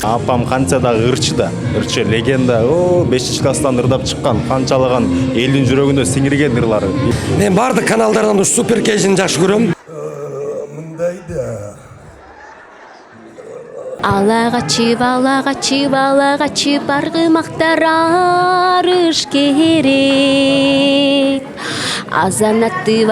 Апам канча дагы ырчы да. Ырчы легенда. 5-класстан ырдап чыккан, канчалаган элдин жүрөгүнө сиңирген ырлары. Мен бардык каналдардан супер кежин жакшы көрөм. Мындай да. Алага чып аргымактар арыш керек. Азанаттып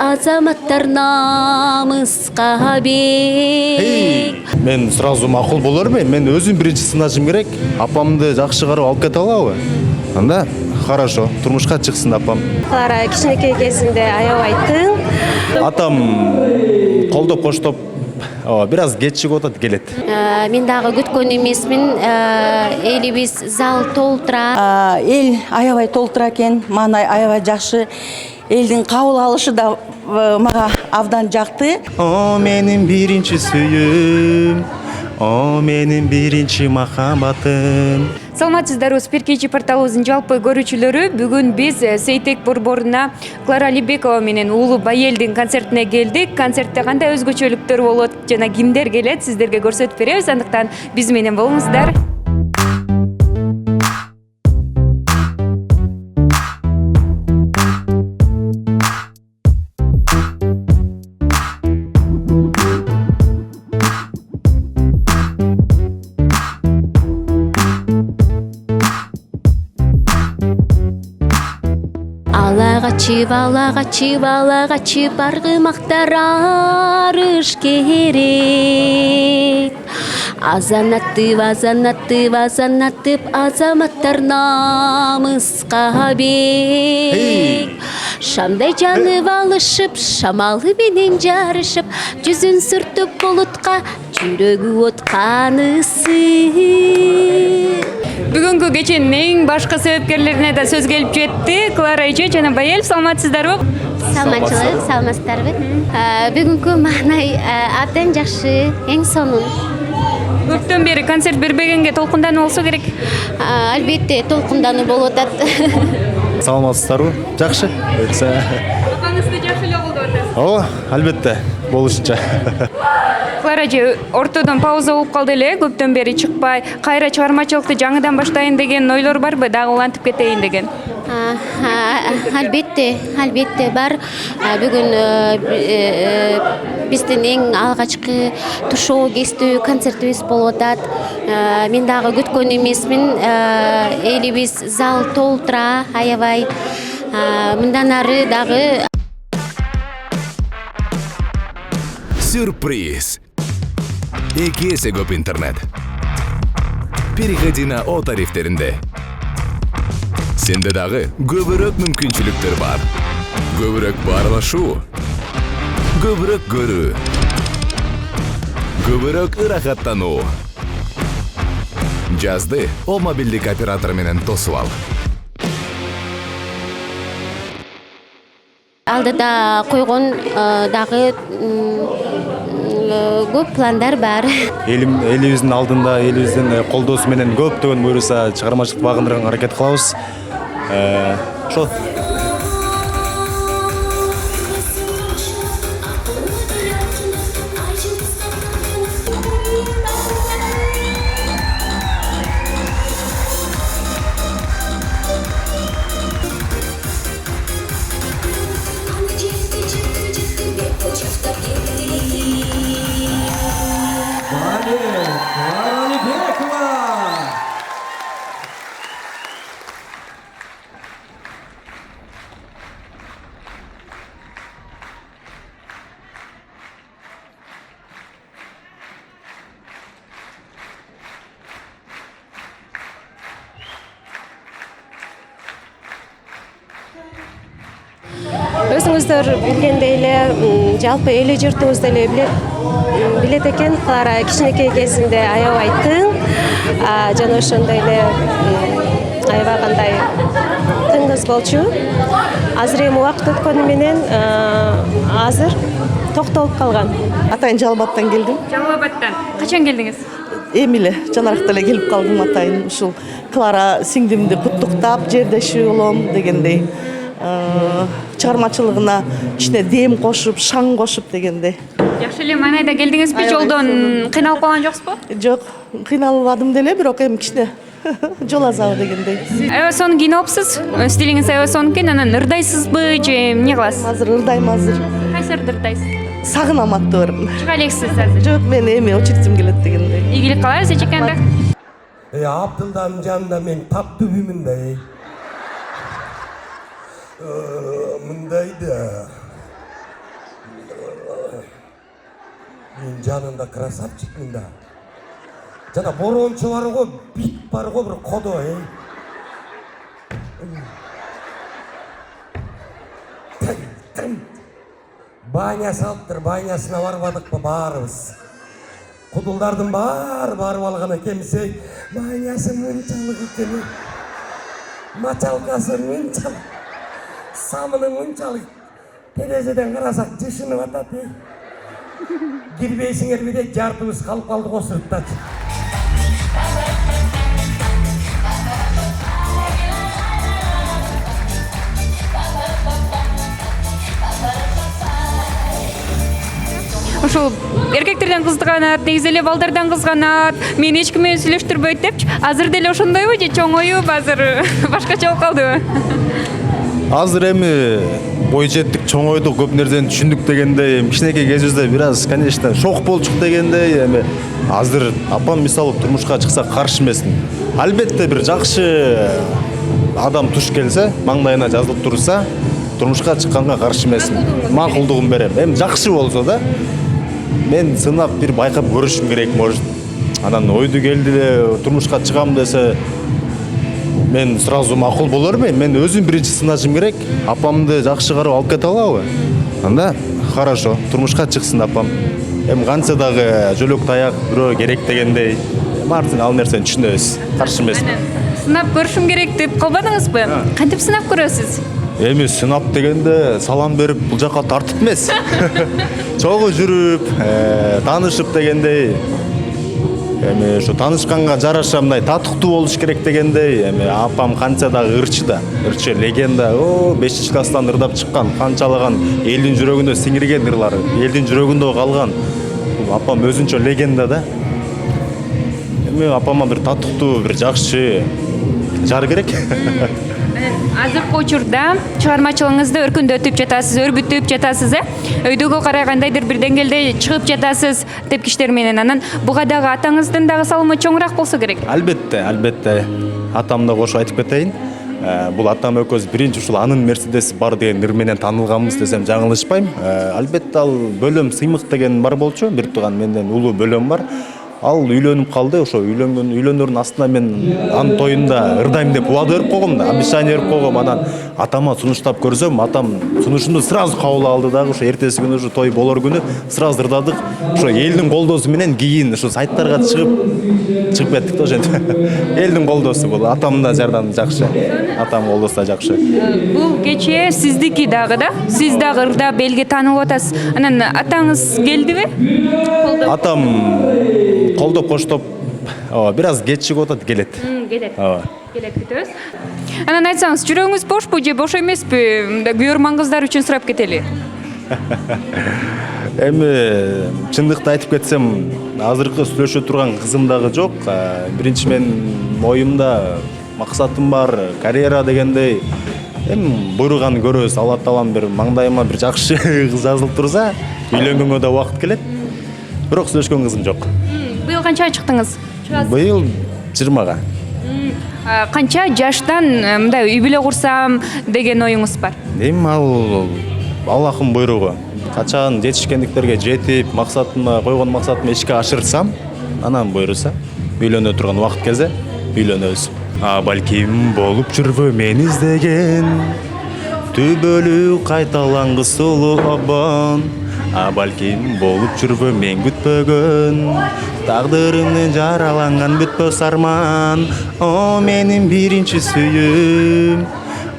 азаматтар намыска бек. Мен сразу макул болормун. Мен өзүм биринчи сынашым керек. Апамды жакшы карап алып кете алабы? Анда хорошо, турмушка чыксын апам. Клара кичинекей кезинде аябайтын. Атам колдоп коштоп бир аз кечигип атат келет. Мен дагы күткөн эмесмин. Элибиз зал толтура. Эл аябай толтура экен. Мана аябай жакшы. Элдин кабыл алышы да мага абдан жакты. О менин биринчи сүйүм, о менин биринчи махаббатым. Саламатсыздарбы, Спиркечи порталыбыздын жалпы көрүүчүлөрү. Бүгүн биз Сейтек борборуна Клара Алибекова менен уулу Байелдин концертине келдик. Концертте кандай өзгөчөлүктөр болот жана кимдер келет сиздерге көрсөтүп беребиз. Андыктан биз менен болуңуздар. Алага чып аргымактар арыш керек. Азанаттып азаматтар намыска бек. Шамдай жанып алышып, шамалы менен жарышып, жүзүн сүртүп булутка, жүрөгү отканысы. Бүгүнкү кеченин эң башкы себепкерлерине да сөз келип жетти. Клара эже жана Байел, саламатсыздарбы? Саламатсыздарбы. Бүгүнкү маанай абдан жакшы, эң сонун. Көптөн бери концерт бербегенге толкундануу болсо керек. Албетте толкундануу болуп атат. Саламатсыздарбы? Жакшы. Апаңызды жакшы эле колдоп атасыз. Албетте, болушунча. Клара эже, ортодон пауза болуп калды эле, көптөн бери чыкпай, кайра чыгармачылыкты жаңыдан баштайын деген ойлор барбы? Дагы улантып кетейин деген. Албетте бар. Бүгүн биздин эң алгачкы тушоо кестүү концертибиз болуп атат. Мен дагы күткөн эмесмин. Элибиз зал толтура, аябай. Мындан ары дагы сюрприз. 2 эсе көп интернет. Переходи на О тарифтеринде. Сенде дагы көбүрөөк мүмкүнчүлүктөр бар. Көбүрөөк баарлашуу, көбүрөөк көрүү, көбүрөөк ырахаттануу. Жазды О мобилдик оператор менен тосуп ал. алдыда койгон дагы көп пландар бар. Элибиздин алдында, элибиздин колдоосу менен көптөгөн буюрса чыгармачылык багындырганга аракет кылабыз. Ошол. Өзүңүздөр билгендей эле, жалпы эли журтубуз деле билет экен, Клара кичинекей кезинде аябай тың, жана ошондой эле аябай кандай тың кыз болчу. Азыр эми убакыт өткөнү менен азыр токтолуп калган. Атайын Жалал-Абадтан келдим. Жалал-Абадтан. Качан келдиңиз? Эми эле жанаракта эле келип калдым атайын. Ушул Клара сиңдимди куттуктап, жердеши болом дегендей. Чыгармачылыгына ичине дем кошуп, шаң кошуп дегендей. Жакшы эле манайда келдиңизби? Жолдон кыйналып калган жоксузбу? Жок, кыйналбадым деле, бирок эми кичине жол азабы дегендей. Аябай сонун кийинип стилиңиз аябай сонун экен, анан ырдайсызбы же эмне кыласыз? Азыр ырдайм азыр. Кайсы ырды ырдайсыз? Сагынам аттыбарым. Чыга элексиз азыр. Жок, мен эми очередим келет дегендей. Ийгилик каалайбыз эчекенде. Абдылданын жанында мен тап түбүмүн да. Мындай да. Мен жанында красавчикмин да. Жана борончу бар го, бит бар го, бир кодо, Баня салыптыр, банясына барбадыкпы баарыбыз. Кудулдардын барып алган экенбиз. Банясы мынчалык экен. Мачалкасы мынчалык. Самыны мынчалык. Терезеден карасак жышынып атат. Кирбейсиңерби де жартыбыз калып калдык осурукта. Ошол эркектерден кызганат, негизи эле балдардан кызганат, мени эч ким менен сүйлөштүрбөйт депчи. Азыр деле ошондойбу же чоңоюп азыр башкача болуп калдыбы? Азыр эми бой жеттик, чоңойдук, көп нерсени түшүндүк дегендей, кичинекей кезибизде бир аз, конечно, шок болчук дегендей, эми азыр апам мисалы турмушка чыкса каршы эмесмин. Албетте бир жакшы адам туш келсе, маңдайына жазылып турса, турмушка чыкканга каршы эмесмин. Макулдугун берем. Эми жакшы болсо да, мен сынап бир байкап көрүшүм керек, может. Анан ойду келди эле турмушка чыгам десе, мен сразу макул болормун. Мен өзүм биринчи сынашым керек. Апамды жакшы карап алып кете алабы? Анда хорошо, турмушка чыксын апам. Эми канча дагы жөлөк таяк бирөө керек дегендей. Мартин ал нерсени түшүнөбүз. Каршы эмесмин. Сынап көрүшүм керек деп калбадыңызбы? Кантип сынап көрөсүз? Эми сынап дегенде салам берип бул жака тартып эмес. Чогуу жүрүп, таанышып дегендей. Эми ошо таанышканга жараша мындай татыктуу болуш керек дегендей. Эми апам канча дагы ырчы да. Ырчы легенда. 5-класстан ырдап чыккан, канчалаган элдин жүрөгүндө сиңирген ырлары, элдин жүрөгүндө калган. Апам өзүнчө легенда да. Эми апама бир татыктуу, бир жакшы жар керек. Азыркы учурда чыгармачылыгыңызды өркүндөтүп жатасыз, өрбүтүп жатасыз, өйдөгө карай кандайдыр бир деңгээлде чыгып жатасыз тепкичтер менен. Анан буга дагы атаңыздын дагы салымы чоңураак болсо керек. Албетте, албетте. Атамда кошуп айтып кетейин. Бул атам экөөбүз биринчи ушул анын Мерседеси бар деген ыр менен таанылганбыз десем жаңылышпайм. Албетте ал бөлөм Сыймык деген бар болчу, бир тууган менден улуу бөлөм бар. Ал үйлөнүп калды, ошо үйлөнөрүнүн астына мен анын тоюнда ырдайм деп убада берип койгом да, обещание берип койгом. Анан атама сунуштап көрсөм, атам сунушумду сразу кабыл алды дагы. Ошо эртеси күнү ушу той болор күнү сразу ырдадык. Ошо элдин колдоосу менен кийин ушу сайттарга чыгып кеттик да ошентип. Элдин колдоосу бул, атамдын да жардамы жакшы. Атам колдоосу да жакшы. Бул кечээ сиздики дагы да? Сиз дагы ырдап элге таанылып атасыз. Анан атаңыз келдиби? Атам колдоп коштоп, бир аз кеч чыгып атат, келет. Келет. Келет күтөбүз. Анан айтсаңыз, жүрөгүңүз бошпу же бош эмеспи? Көрөрман кыздар үчүн сурап кетели. Эми чындыкты айтып кетсем, азыркы сүйлөшө турган кызым дагы жок. Биринчи мен оюмда максатым бар, карьера дегендей. Эми буйруган көрөбүз. Алла таалам бир маңдайыма бир жакшы кыз жазылып турса, үйлөнгөнгө да убакыт келет. Бирок сүйлөшкөн кызым жок. Быйыл канчага чыктыңыз? Быйыл 20-га. Канча жаштан мындай үй бүлө курсам деген оюңуз бар? Эми ал Аллахтын буйругу. Качан жетишкендиктерге жетип, максатыма койгон максатымды ишке ашырсам, анан буйруса, үйлөнө турган убакыт келсе, үйлөнөбүз. Балким болуп жүрбө мен издеген, түбөлү кайталангыс сулуу обон. Балким болуп жүрбө мен күтпөгөн, тагдырымдын жараланган бүтпөс арман. О менин биринчи сүйүм,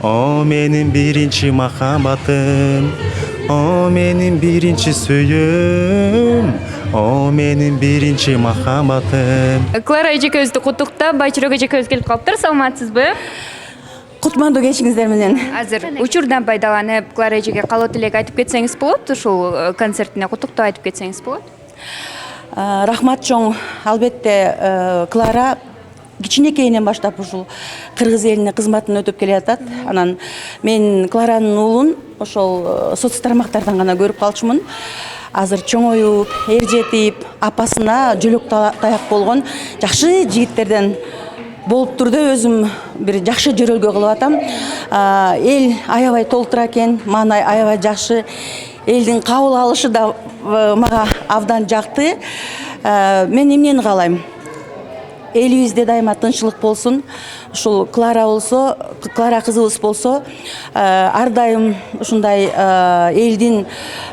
о менин биринчи махаббатым, о менин биринчи сүйүм, о менин биринчи махаббатым. Клара эжекебизди куттуктап, Байчүрөк эжекебиз келип калыптыр. Саламатсызбы? кутмандуу кечиңиздер менен. Азыр учурдан пайдаланып Клара эжеге каалоо тилек айтып кетсеңиз болот, ушул концертине куттуктоо айтып кетсеңиз болот. Рахмат чоң. Албетте Клара кичинекейинен баштап ушул кыргыз элине кызматын өтөп келе жатат. Анан мен Кларанын уулун ошол соц тармактардан гана көрүп калчумун. Азыр чоңоюп, эржетип, апасына жөлөк таяк болгон жакшы жигиттерден болуп тур деп өзүм бир жакшы жөрөлгө кылып атам. Эл аябай толтура экен, маанай аябай жакшы. Элдин кабыл алышы да мага абдан жакты. Мен эмнени каалайм? Элибизде дайыма тынччылык болсун. Ушул Клара кызыбыз болсо, ар дайым ушундай элдин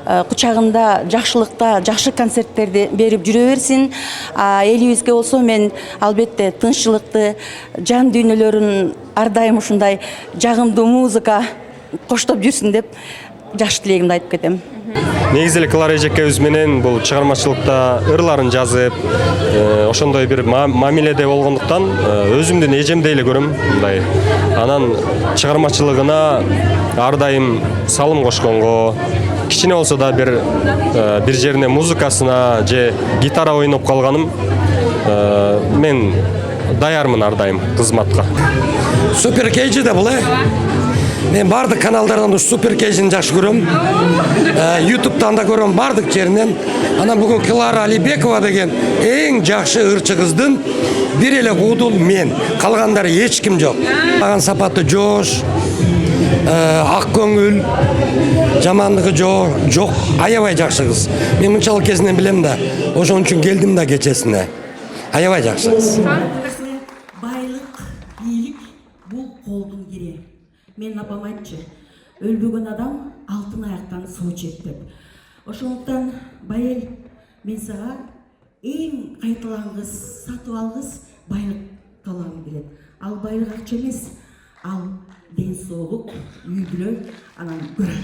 кучагында жакшылыкта, жакшы концерттерди берип жүрө берсин. Элибизге болсо мен албетте тынччылыкты, жан дүйнөлөрүн ар дайым ушундай жагымдуу музыка коштоп жүрсүн деп жакшы тилегимди айтып кетем. Негизи эле Клара эжекебиз менен бул чыгармачылыкта ырларын жазып, ошондой бир мамиледе болгондуктан өзүмдүн эжемдей эле көрөм мындай. Анан чыгармачылыгына ар дайым салым кошконго, кичине болсо да бир жерине музыкасына же гитара ойноп калганым, мен даярмын ар дайым кызматка. Супер кейжи да бул, мен бардык каналдардан уш Супер кейжини жакшы көрөм. YouTube'дан да көрөм бардык жеринен. Анан бүгүн Клара Алибекова деген эң жакшы ырчы кыздын бир эле куудул мен. Калгандары эч ким жок. Аган сапаты жош, ак көңүл, жамандыгы жок, аябай жакшы кыз. Мен мынчалык кезинен билем да, ошон үчүн келдим да кечесине. Аябай жакшы кыз. Байлык, бийлик бул колдун кири. Мен апам айтчы, өлбөгөн адам алтын аяктан суу ичет деп. Ошондуктан байел мен сага эң кайталангыс, сатып алгыс байлык талабын келет. Ал байлык акча эмес, ал ден соолук, үй бүлө, анан көрөм.